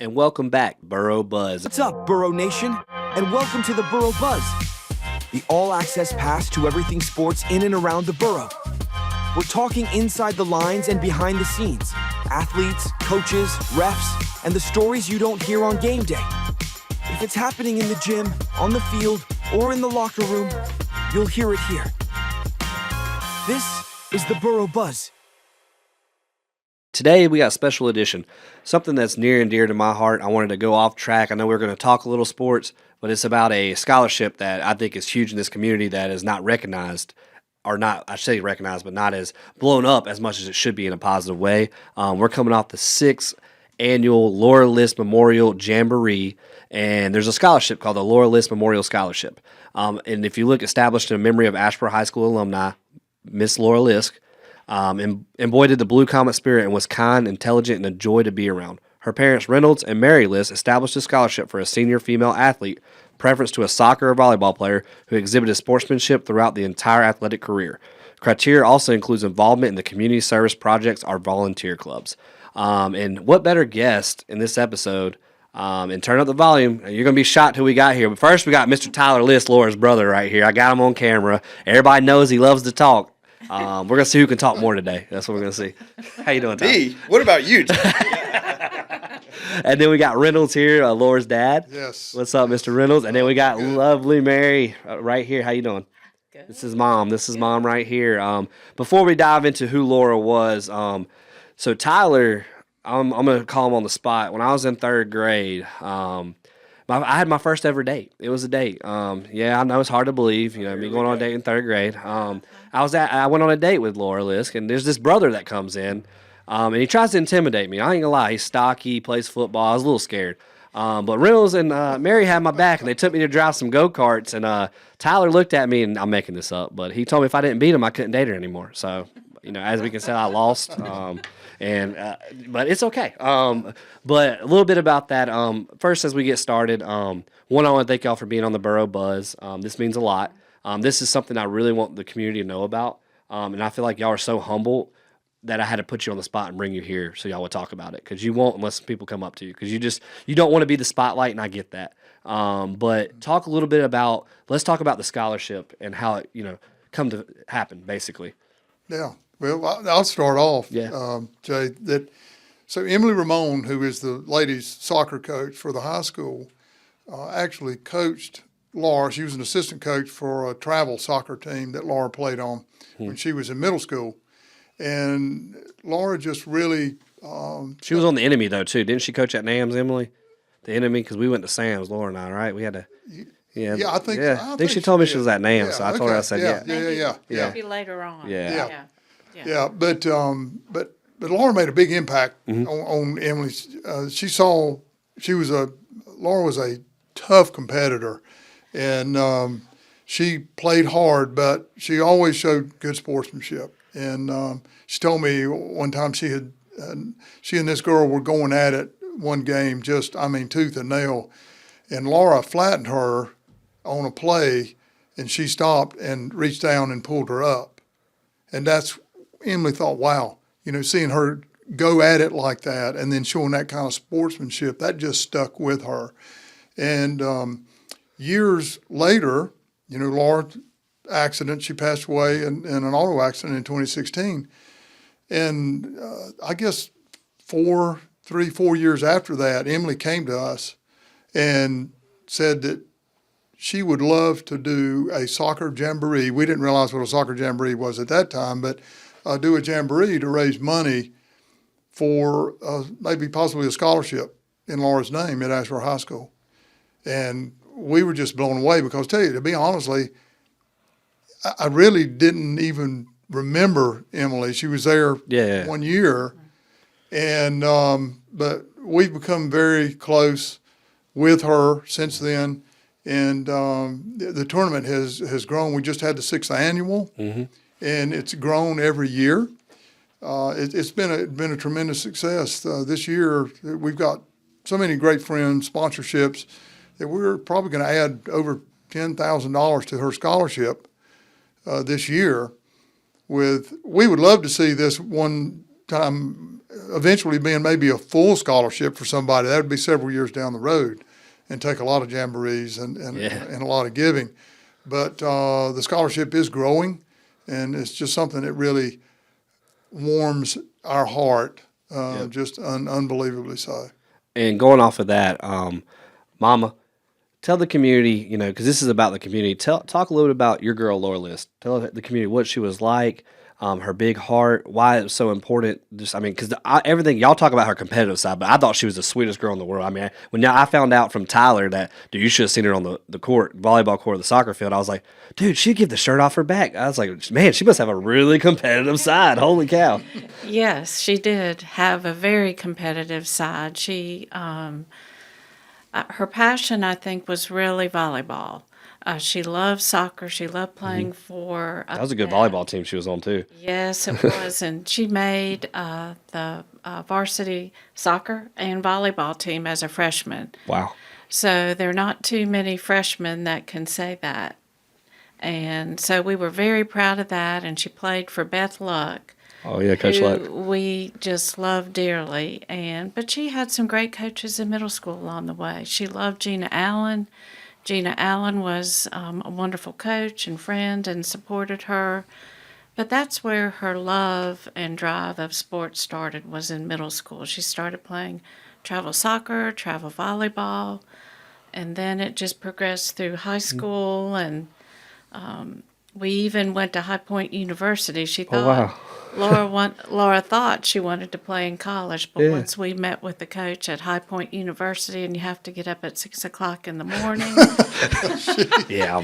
and welcome back, Boro Buzz. What's up, Boro Nation? And welcome to the Boro Buzz, the all-access pass to everything sports in and around the borough. We're talking inside the lines and behind the scenes, athletes, coaches, refs, and the stories you don't hear on game day. If it's happening in the gym, on the field, or in the locker room, you'll hear it here. This is the Boro Buzz. Today, we got a special edition, something that's near and dear to my heart. I wanted to go off track. I know we're going to talk a little sports, but it's about a scholarship that I think is huge in this community that is not recognized, or not, I say recognized, but not as blown up as much as it should be in a positive way. We're coming off the 6th annual Laura Lisk Memorial Jamboree, and there's a scholarship called the Laura Lisk Memorial Scholarship. And if you look, established in memory of Ashboro High School alumni, Miss Laura Lisk, embodied the Blue Comet spirit and was kind, intelligent, and a joy to be around. Her parents, Reynolds and Mary Lisk, established a scholarship for a senior female athlete, preference to a soccer or volleyball player who exhibited sportsmanship throughout the entire athletic career. Criteria also includes involvement in the community service projects or volunteer clubs. And what better guest in this episode? And turn up the volume. You're going to be shocked who we got here. But first, we got Mr. Tyler Lisk, Laura's brother, right here. I got him on camera. Everybody knows he loves to talk. We're going to see who can talk more today. That's what we're going to see. How you doing, Tyler? Hey, what about you? And then we got Reynolds here, Laura's dad. Yes. What's up, Mr. Reynolds? And then we got lovely Mary right here. How you doing? Good. This is Mom. This is Mom right here. Before we dive into who Laura was, so Tyler, I'm going to call him on the spot. When I was in 3rd grade, I had my first ever date. It was a date. Yeah, I know it's hard to believe, me going on a date in 3rd grade. I went on a date with Laura Lisk, and there's this brother that comes in, and he tries to intimidate me. I ain't gonna lie, he's stocky, plays football. I was a little scared. But Reynolds and Mary had my back, and they took me to drive some go-karts, and Tyler looked at me, and I'm making this up, but he told me if I didn't beat him, I couldn't date her anymore. So, as we can say, I lost. But it's okay. But a little bit about that. First, as we get started, one, I want to thank y'all for being on the Boro Buzz. This means a lot. This is something I really want the community to know about. And I feel like y'all are so humble that I had to put you on the spot and bring you here so y'all would talk about it. Because you won't unless people come up to you. Because you don't want to be the spotlight, and I get that. But talk a little bit about, let's talk about the scholarship and how it, come to happen, basically. Yeah. Well, I'll start off, Yeah. Jay. So Emily Ramon, who is the ladies' soccer coach for the high school, actually coached Laura. She was an assistant coach for a travel soccer team that Laura played on when she was in middle school. And Laura just really She was on the Enemy, though, too. Didn't she coach at NAMS, Emily? The Enemy, because we went to Sam's, Laura and I, right? We had to. Yeah, I think. I think she told me she was at NAMS, Yeah, so I told her, I said, Yeah. Maybe later on. Yeah. Yeah, but Laura made a big impact on Emily. Laura was a tough competitor, and she played hard, but she always showed good sportsmanship. And she told me one time she and this girl were going at it one game, tooth and nail, and Laura flattened her on a play, and she stopped and reached down and pulled her up, and that's. Emily thought, wow, seeing her go at it like that and then showing that kind of sportsmanship, that just stuck with her. And years later, Laura's accident, she passed away in an auto accident in 2016. And I guess 4 years after that, Emily came to us and said that she would love to do a soccer jamboree. We didn't realize what a soccer jamboree was at that time, but do a jamboree to raise money for maybe possibly a scholarship in Laura's name at Ashboro High School. And we were just blown away because, to be honestly, I really didn't even remember Emily. She was there 1 year. And but we've become very close with her since then. And the tournament has grown. We just had the 6th annual. Mm-hmm. And it's grown every year. It's been a tremendous success. This year, we've got so many great friends, sponsorships, that we're probably going to add over $10,000 to her scholarship this year. We would love to see this one time eventually being maybe a full scholarship for somebody. That would be several years down the road and take a lot of jamborees and a lot of giving. But the scholarship is growing, and it's just something that really warms our heart, just unbelievably so. And going off of that, Mama, tell the community, because this is about the community. Talk a little bit about your girl, Laura Lisk. Tell the community what she was like, her big heart, why it was so important. Just, because everything y'all talk about her competitive side, but I thought she was the sweetest girl in the world. When I found out from Tyler that, dude, you should have seen her on the court, volleyball court, the soccer field. I was like, dude, she'd give the shirt off her back. I was like, man, she must have a really competitive side. Holy cow! Yes, she did have a very competitive side. She, her passion, I think, was really volleyball. She loved soccer. She loved playing for. That was a good volleyball team she was on too. Yes, it was, and she made the varsity soccer and volleyball team as a freshman. Wow. So there are not too many freshmen that can say that, and so we were very proud of that. And she played for Beth Luck. Oh yeah, Coach Luck. We just loved dearly, but she had some great coaches in middle school along the way. She loved Gina Allen. Gina Allen was a wonderful coach and friend and supported her. But that's where her love and drive of sports started, was in middle school. She started playing travel soccer, travel volleyball, and then it just progressed through high school. And we even went to High Point University. She thought, wow. Laura thought she wanted to play in college, but once we met with the coach at High Point University, and you have to get up at 6 o'clock in the morning. Yeah.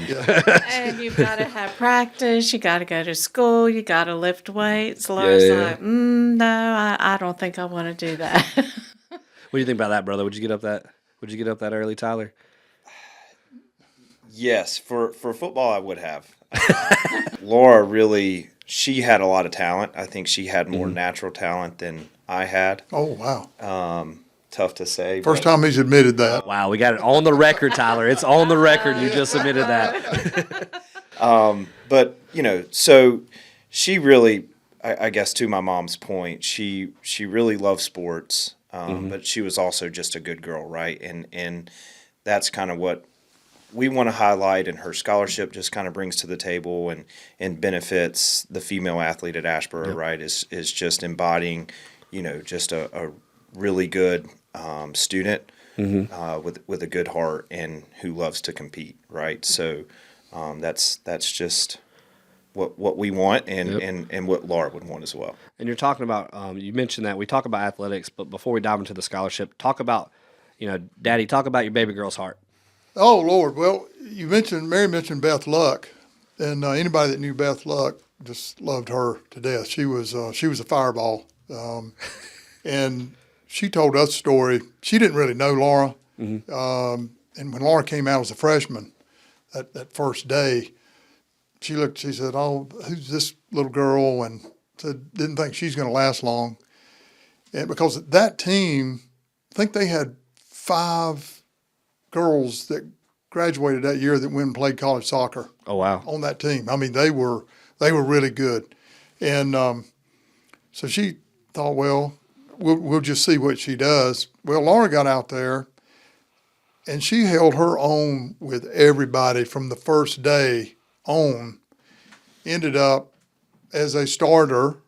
And you've got to have practice, you got to go to school, you got to lift weights. Laura's like, no, I don't think I want to do that. What do you think about that, brother? Would you get up that early, Tyler? Yes, for football I would have. Laura really, she had a lot of talent. I think she had more natural talent than I had. Oh, wow. Tough to say. First time he's admitted that. Wow, we got it on the record, Tyler. It's on the record. You just admitted that. But, so she really, I guess to my mom's point, she really loved sports, but she was also just a good girl, right? And that's kind of what we want to highlight, and her scholarship just kind of brings to the table and benefits the female athlete at Ashboro, right? Is just embodying, just a really good student with a good heart and who loves to compete, right? So that's just what we want and what Laura would want as well. And you're talking about, you mentioned that we talk about athletics, but before we dive into the scholarship, talk about, Daddy, talk about your baby girl's heart. Oh, Lord. Well, Mary mentioned Beth Luck, and anybody that knew Beth Luck just loved her to death. She was a fireball. And she told us a story. She didn't really know Laura. And when Laura came out as a freshman that first day, she said, oh, who's this little girl? And didn't think she's going to last long. And because that team, I think they had 5 girls that graduated that year that went and played college soccer. Oh, wow. On that team. They were really good. And so she thought, well, we'll just see what she does. Well, Laura got out there, and she held her own with everybody from the first day on. Ended up as a starter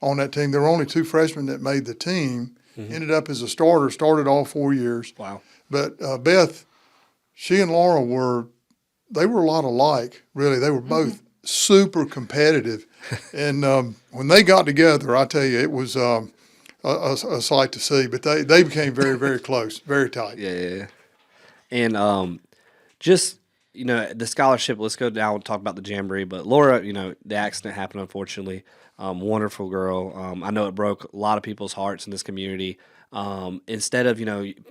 on that team. There were only 2 freshmen that made the team. Ended up as a starter, started all 4 years. Wow. But Beth, she and Laura were a lot alike, really. They were both super competitive. And when they got together, I tell you, it was a sight to see. But they became very, very close, very tight. Yeah. And just, the scholarship, let's go down and talk about the Jamboree. But Laura, the accident happened, unfortunately. Wonderful girl. I know it broke a lot of people's hearts in this community. Instead of,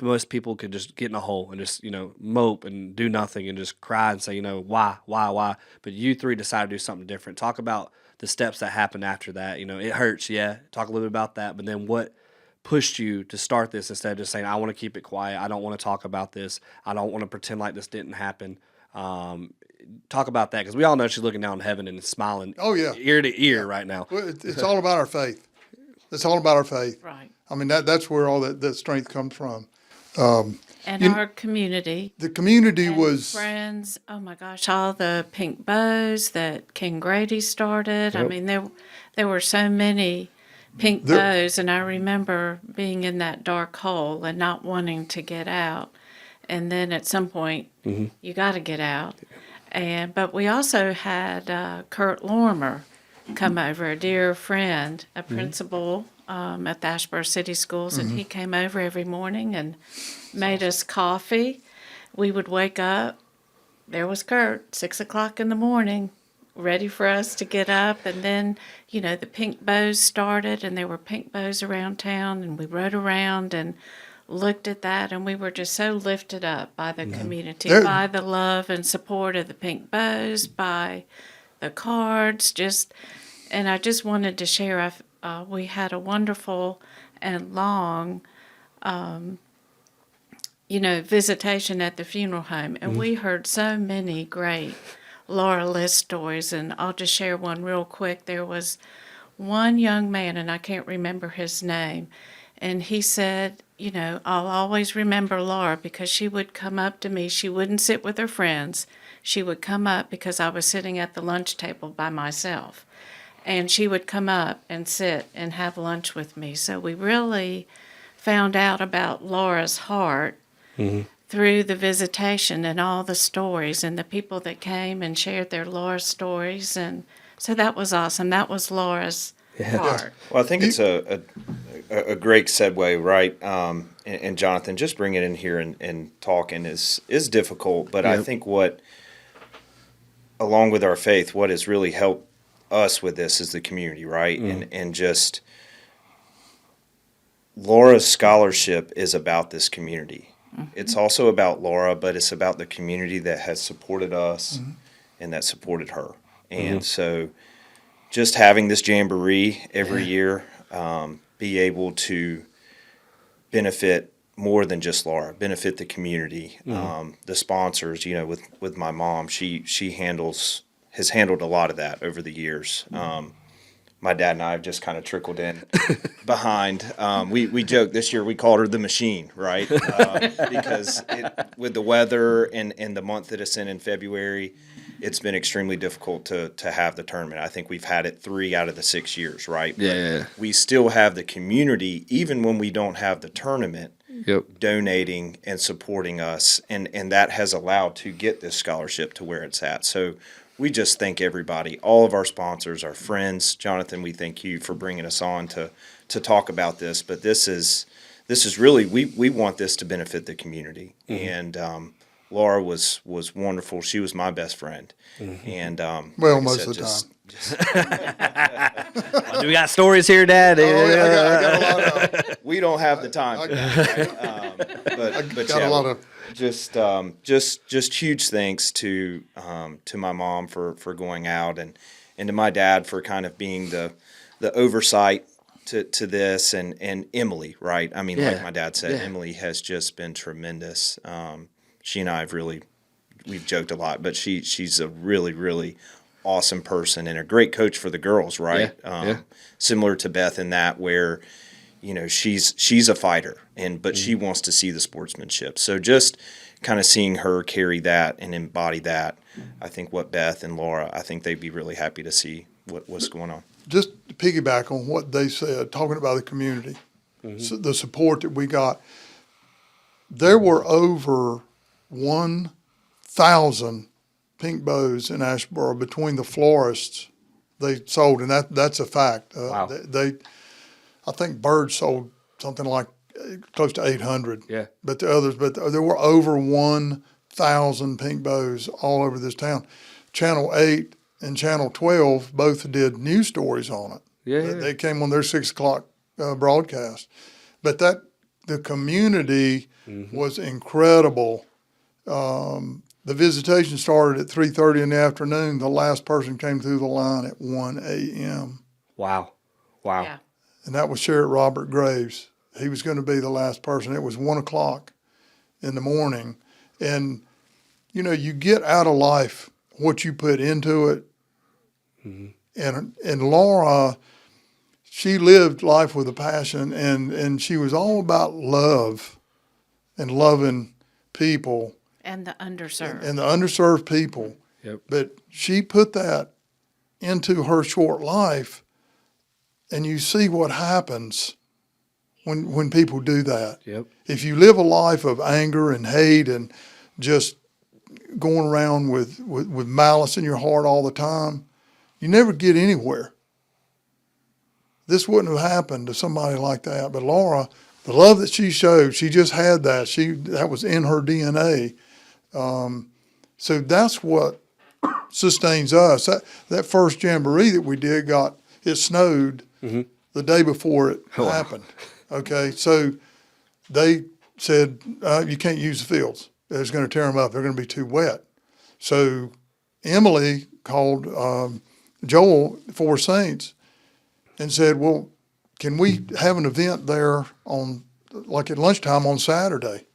most people could just get in a hole and just, mope and do nothing and just cry and say, why? But you 3 decided to do something different. Talk about the steps that happened after that. It hurts, yeah. Talk a little bit about that. But then what pushed you to start this instead of just saying, I want to keep it quiet. I don't want to talk about this. I don't want to pretend like this didn't happen. Talk about that, because we all know she's looking down in heaven and smiling Oh, yeah. ear to ear right now. Well, it's all about our faith. It's all about our faith. Right. I mean, that's where all that strength comes from. And You- our community. The community And was, friends. Oh my gosh, all the pink bows that King Grady started. I Yep. mean, there were so many pink There- bows, and I remember being in that dark hole and not wanting to get out. And then at some point, you got to get out. But we also had Kurt Lorimer come over, a dear friend, a principal at the Asheboro City Schools, and he came over every morning and made us coffee. We would wake up. There was Kurt, 6 o'clock in the morning, ready for us to get up. And then, the pink bows started, and there were pink bows around town, and we rode around and looked at that, and we were just so lifted up by the community, There- by the love and support of the pink bows, by the cards, and I just wanted to share, we had a wonderful and long visitation at the funeral home, and we heard so many great Laura Lisk stories, and I'll just share one real quick. There was one young man, and I can't remember his name, and he said, I'll always remember Laura because she would come up to me. She wouldn't sit with her friends. She would come up because I was sitting at the lunch table by myself, and she would come up and sit and have lunch with me. So we really found out about Laura's heart through the visitation and all the stories and the people that came and shared their Laura stories. And so that was awesome. That was Laura's heart. Well, I think it's a great segue, right? And Jonathan, just bringing it in here and talking is difficult, but I think along with our faith, what has really helped us with this is the community, right? And just Laura's scholarship is about this community. It's also about Laura, but it's about the community that has supported us and that supported her. And so just having this Jamboree every year, be able to benefit more than just Laura, benefit the community, the sponsors. With my mom, she has handled a lot of that over the years. My dad and I have just kind of trickled in behind. We joked this year we called her the machine, right? Because with the weather and the month that it's in February, it's been extremely difficult to have the tournament. I think we've had it 3 out of the 6 years, right? Yeah. We still have the community, even when we don't have the tournament, donating and supporting us, and that has allowed to get this scholarship to where it's at. So we just thank everybody, all of our sponsors, our friends. Jonathan, we thank you for bringing us on to talk about this. But this is really, we want this to benefit the community. And Laura was wonderful. She was my best friend. And well, like I most said, of the just- Do we got stories here, Dad? I got a lot of, we don't have the time for that, right? But got a lot of, just huge thanks to my mom for going out and to my dad for kind of being the oversight to this, and Emily, right? I mean, like my dad said, Emily has just been tremendous. She and I have we've joked a lot, but she's a really, really awesome person and a great coach for the girls, right? Similar to Beth in that, where she's a fighter, but she wants to see the sportsmanship. So just kind of seeing her carry that and embody that, I think what Beth and Laura, I think they'd be really happy to see what's going on. just to piggyback on what they said, talking about the community, so the support that we got. There were over 1,000 pink bows in Asheboro between the florists they sold, and that's a fact. Wow. I think Bird sold something like close to 800. Yeah. But there were over 1,000 pink bows all over this town. Channel 8 and Channel 12 both did news stories on it. Yeah. They came on their 6 o'clock broadcast. But the community was incredible. The visitation started at 3:30 in the afternoon. The last person came through the line at 1 a.m. Wow. Yeah. And that was Sheriff Robert Graves. He was going to be the last person. It was 1 o'clock in the morning. And, you get out of life what you put into it. And Laura, she lived life with a passion, and she was all about love and loving people And the underserved. and the underserved people. Yep. But she put that into her short life, and you see what happens when people do that. Yep. If you live a life of anger and hate and just going around with malice in your heart all the time, you never get anywhere. This wouldn't have happened to somebody like that. But Laura, the love that she showed, she just had that. That was in her DNA. So that's what sustains us. That first Jamboree that we did it snowed the day before it happened. Okay, so they said, you can't use the fields. It's going to tear them up. They're going to be too wet. So Emily called Joel, Four Saints, and said, well, can we have an event there at lunchtime on Saturday?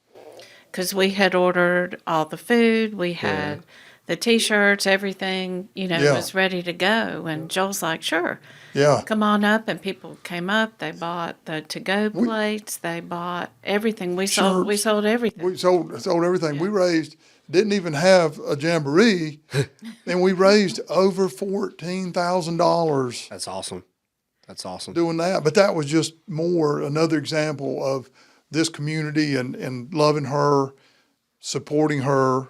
Because we had ordered all the food, we had the T-shirts, everything, Yeah. was ready to go. And Joel's like, sure, Yeah. come on up. And people came up. They bought the to-go plates. They bought everything. We sold everything. We sold everything. We didn't even have a Jamboree, and we raised over $14,000 That's awesome. That's awesome. doing that. But that was just another example of this community and loving her, supporting her.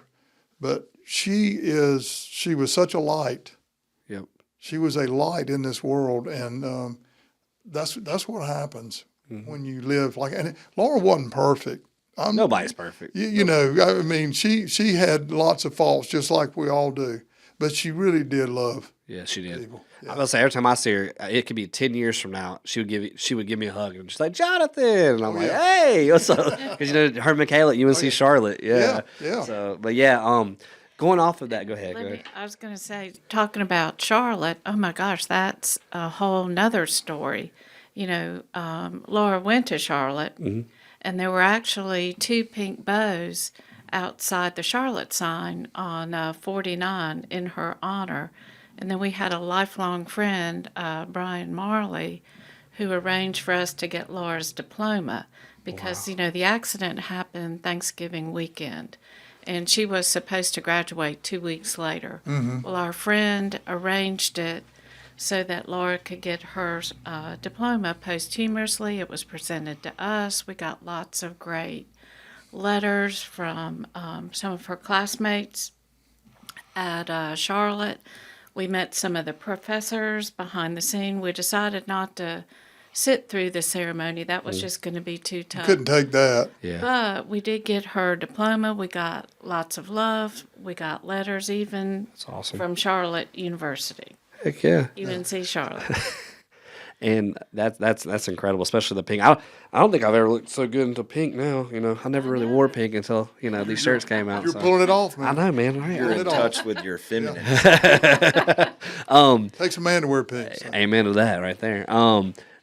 But she was such a light. Yep. She was a light in this world, and that's what happens when you live like. And Laura wasn't perfect. Nobody's perfect. You know, I mean, she had lots of faults, just like we all do, but she really did love Yeah, she did. people. I was gonna say every time I see her, it could be 10 years from now. She would give me a hug and she's like, Jonathan, and I'm like, hey, what's up? Because her and Michaela at UNC Charlotte, Yeah. So, but yeah, going off of that, go ahead. I was going to say, talking about Charlotte, oh my gosh, that's a whole nother story. Laura went to Charlotte, and there were actually 2 pink bows outside the Charlotte sign on 49 in her honor. And then we had a lifelong friend, Brian Marley, who arranged for us to get Laura's diploma because, the accident happened Thanksgiving weekend. And she was supposed to graduate 2 weeks later. Well, our friend arranged it so that Laura could get her diploma posthumously. It was presented to us. We got lots of great letters from some of her classmates at Charlotte. We met some of the professors behind the scene. We decided not to sit through the ceremony. That was just going to be too tough. Couldn't take that. Yeah. But we did get her diploma. We got lots of love. We got letters even That's awesome. from Charlotte University, Heck yeah. UNC Charlotte. And that's incredible, especially the pink. I don't think I've ever looked so good into pink now. I never really wore pink until these shirts came out. You're so. pulling it off, I man. know, man. Right. You're in it off. touch with your feminine. Takes a man to wear pink. So. Amen to that right there.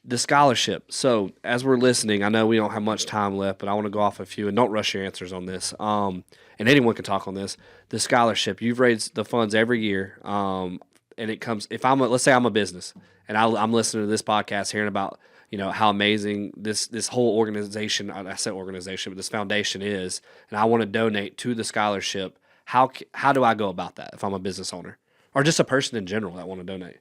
The scholarship. So as we're listening, I know we don't have much time left, but I want to go off a few and don't rush your answers on this. And anyone can talk on this. The scholarship, you've raised the funds every year. And it comes, let's say I'm a business and I'm listening to this podcast, hearing about, how amazing this whole organization, I say organization, but this foundation is, and I want to donate to the scholarship. How do I go about that if I'm a business owner or just a person in general that want to donate?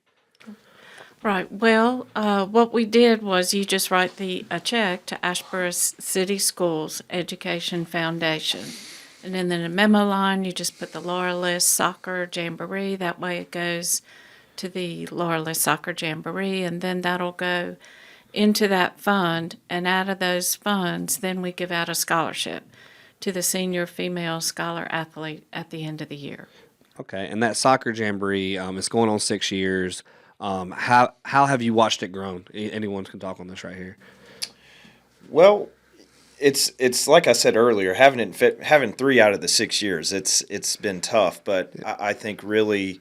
Right. Well, what we did was you just write a check to Ashboro City Schools Education Foundation. And then in the memo line, you just put the Laura Lisk Soccer Jamboree. That way it goes to the Laura Lisk Soccer Jamboree, and then that'll go into that fund. And out of those funds, then we give out a scholarship to the senior female scholar athlete at the end of the year. Okay. And that soccer jamboree, it's going on 6 years. How have you watched it grown? Anyone can talk on this right here. Well, it's like I said earlier, having 3 out of the 6 years, it's been tough. But I think really,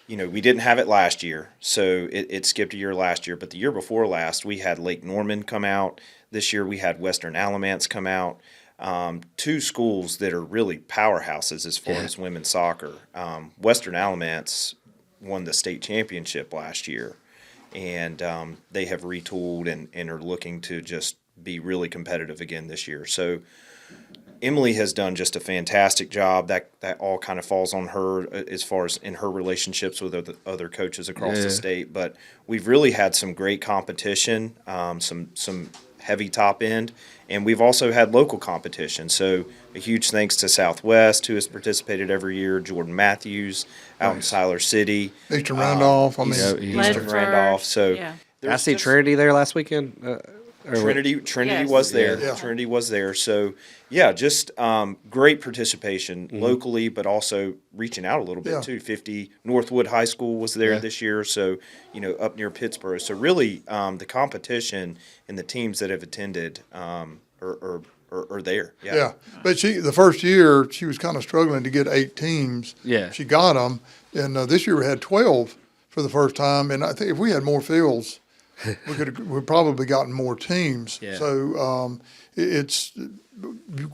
we didn't have it last year, so it skipped a year last year. But the year before last, we had Lake Norman come out. This year we had Western Alamance come out. 2 schools that are really powerhouses as far as women's soccer. Western Alamance won the state championship last year, and they have retooled and are looking to just be really competitive again this year. So Emily has done just a fantastic job. That all kind of falls on her as far as in her relationships with other coaches across the state. But we've really had some great competition, some heavy top end, and we've also had local competition. So a huge thanks to Southwest, who has participated every year, Jordan Matthews out in Siler City. Eastern Randolph. I mean, Eastern Randolph. So Yeah. Did I see Trinity there last weekend? Trinity Yes. was there. Yeah. Trinity was there. So yeah, just great participation locally, but also reaching out a little bit Yeah. too. 50 Northwood High School was there this year, so up near Pittsburgh. So really, the competition and the teams that have attended are there. Yeah, but the first year she was kind of struggling to get 8 teams. Yeah. She got them, and this year we had 12 for the first time. And I think if we had more fields, we'd probably gotten more teams. Yeah. So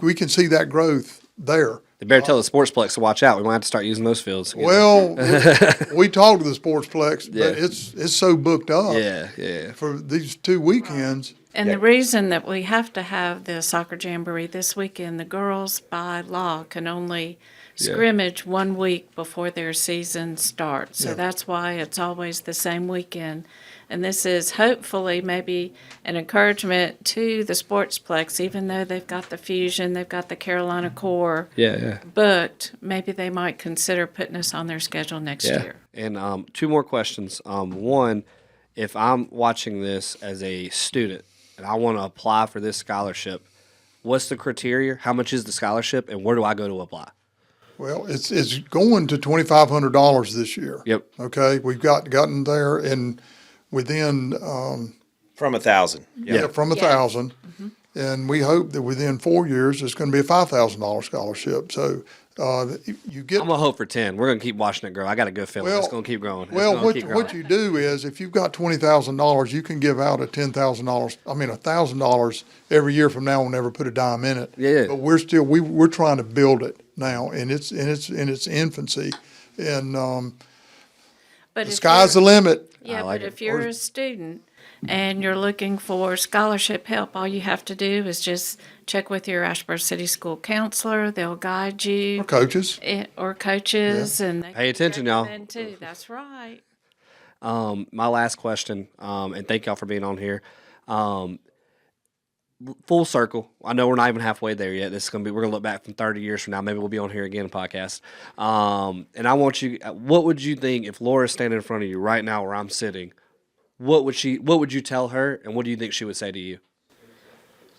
we can see that growth there. They better tell the Sportsplex to watch out. We might have to start using those fields again. Well, we talked to the Sportsplex, Yeah. but it's so booked up yeah. for these 2 weekends. And the reason that we have to have the soccer jamboree this weekend, the girls by law can only scrimmage 1 week before their season starts. So that's why it's always the same weekend. And this is hopefully maybe an encouragement to the Sportsplex, even though they've got the Fusion, they've got the Carolina Core Yeah. booked, maybe they might consider putting us on their schedule next year. And 2 more questions. One, if I'm watching this as a student and I want to apply for this scholarship, what's the criteria? How much is the scholarship, and where do I go to apply? Well, it's going to $2,500 this year. Yep. Okay, we've gotten there, and within From 1,000. from 1,000, and we hope that within 4 years it's going to be a $5,000 scholarship. So you get I'm gonna hope for 10. We're gonna keep watching it grow. I got a good feeling it's gonna keep growing. It's well. gonna keep growing. What you do is if you've got $20,000, you can give out $1,000 every year from now. We'll never put a dime in it. Yeah. But we're trying to build it now, and it's in its infancy, and But the if sky's the you're- limit. Yeah, like but it. if you're a student and you're looking for scholarship help, all you have to do is just check with your Ashburn City School counselor. They'll guide you. Coaches. Or coaches, and they Pay attention, y'all. recommend too. That's right. My last question, and thank y'all for being on here. Full circle. I know we're not even halfway there yet. We're gonna look back from 30 years from now. Maybe we'll be on here again, podcast. And I want you. What would you think if Laura's standing in front of you right now, where I'm sitting? What would you tell her, and what do you think she would say to you?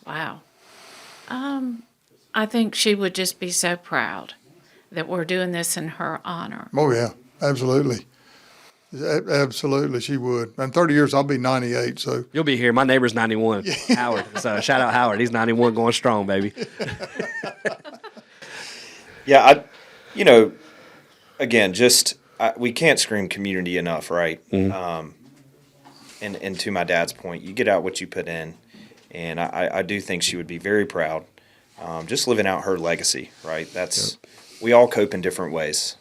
Wow. I think she would just be so proud that we're doing this in her honor. Oh yeah, absolutely. Absolutely, she would. In 30 years, I'll be 98. So You'll be here. My neighbor's 91, Howard. So shout out Howard. He's 91, going strong, baby. Yeah, again, we can't scream community enough, right? And to my dad's point, you get out what you put in, and I do think she would be very proud, just living out her legacy, right? We all cope in different ways,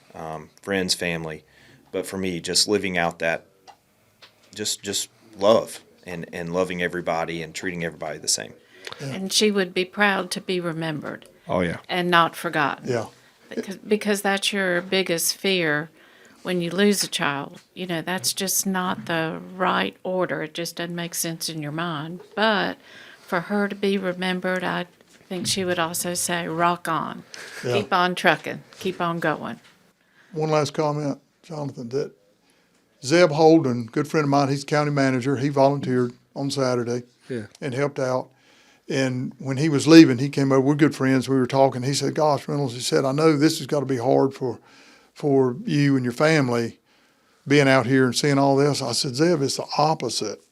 friends, family, but for me, just living out that, just love and loving everybody and treating everybody the same. And she would be proud to be remembered Oh yeah. and not forgotten. yeah, Because that's your biggest fear when you lose a child. That's just not the right order. It just doesn't make sense in your mind. But for her to be remembered, I think she would also say, rock on. Yeah. Keep on trucking. Keep on going. one last comment, Jonathan, that Zeb Holden, good friend of mine, he's county manager. He volunteered on Saturday and helped out. And when he was leaving, he came over. We're good friends. We were talking. He said, gosh, Reynolds, he said, I know this has got to be hard for you and your family being out here and seeing all this. I said, Zeb, it's the opposite.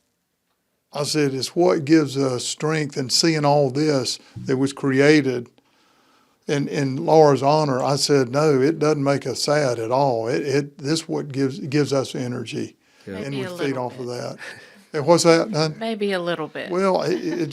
I said, it's what gives us strength in seeing all this that was created in Laura's honor. I said, no, it doesn't make us sad at all. This what gives us energy, and Maybe we a feed little off of bit. that. And what's that, Don? Maybe a little bit. Well, it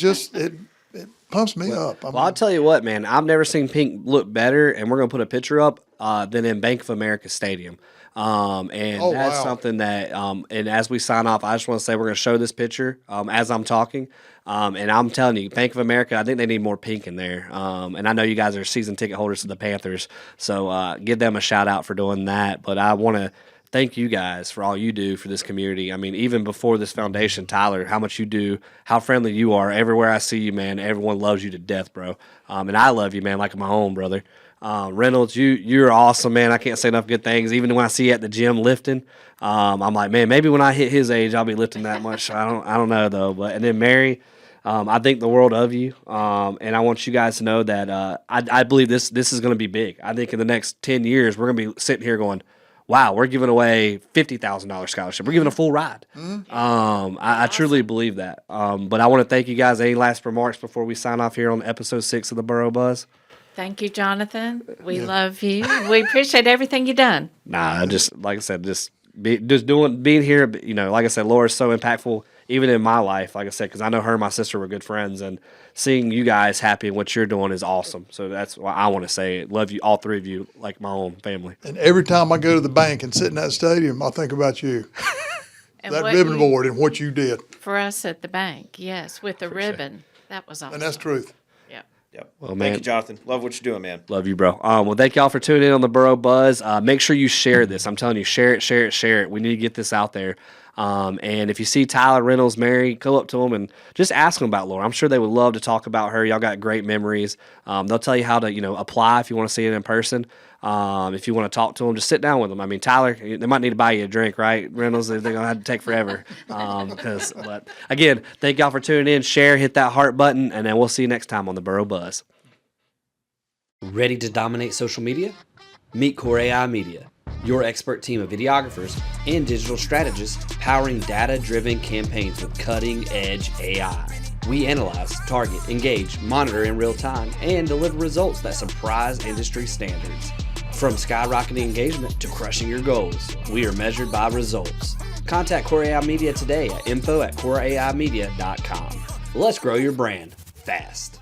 pumps me up. Well, I'll tell you what, man. I've never seen Pink look better, and we're going to put a picture up than in Bank of America Stadium. And that's wow. something that, and as we sign off, I just want to say we're going to show this picture as I'm talking. And I'm telling you, Bank of America, I think they need more pink in there. And I know you guys are season ticket holders to the Panthers, so give them a shout out for doing that. But I want to thank you guys for all you do for this community. I mean, even before this foundation, Tyler, how much you do, how friendly you are. Everywhere I see you, man, everyone loves you to death, bro. And I love you, man, like my own brother. Reynolds, you're awesome, man. I can't say enough good things. Even when I see you at the gym lifting, I'm like, man, maybe when I hit his age, I'll be lifting that much. I don't know though. But and then Mary, I think the world of you, and I want you guys to know that I believe this is going to be big. I think in the next 10 years, we're going to be sitting here going, wow, we're giving away $50,000 scholarship. We're giving a full ride. I truly believe that. But I want to thank you guys. Any last remarks before we sign off here on episode 6 of the Boro Buzz? Thank you, Jonathan. We love you. We appreciate everything you've done. Nah, just like I said, being here. You know, like I said, Laura's so impactful, even in my life. Like I said, because I know her and my sister were good friends, and seeing you guys happy and what you're doing is awesome. So that's why I want to say it. Love you, all three of you, like my own family. And every time I go to the bank and sit in that stadium, I think about you. And That what ribbon you- board and what you did. For us at the bank, yes, with the ribbon. That was awesome. And that's truth. Yep. Yep. Well, man. Thank you, Jonathan. Love what you're doing, man. Love you, bro. Well, thank y'all for tuning in on the Boro Buzz. Make sure you share this. I'm telling you, share it. We need to get this out there. And if you see Tyler, Reynolds, Mary, go up to them and just ask them about Laura. I'm sure they would love to talk about her. Y'all got great memories. They'll tell you how to, apply if you want to see it in person. If you want to talk to them, just sit down with them. I mean, Tyler, they might need to buy you a drink, right? Reynolds, they're going to have to take forever. But again, thank y'all for tuning in. Share, hit that heart button, and then we'll see you next time on the Boro Buzz. Ready to dominate social media? Meet Core AI Media, your expert team of videographers and digital strategists powering data-driven campaigns with cutting-edge AI. We analyze, target, engage, monitor in real time, and deliver results that surprise industry standards. From skyrocketing engagement to crushing your goals, we are measured by results. Contact Core AI Media today at info@coreaimedia.com. Let's grow your brand fast.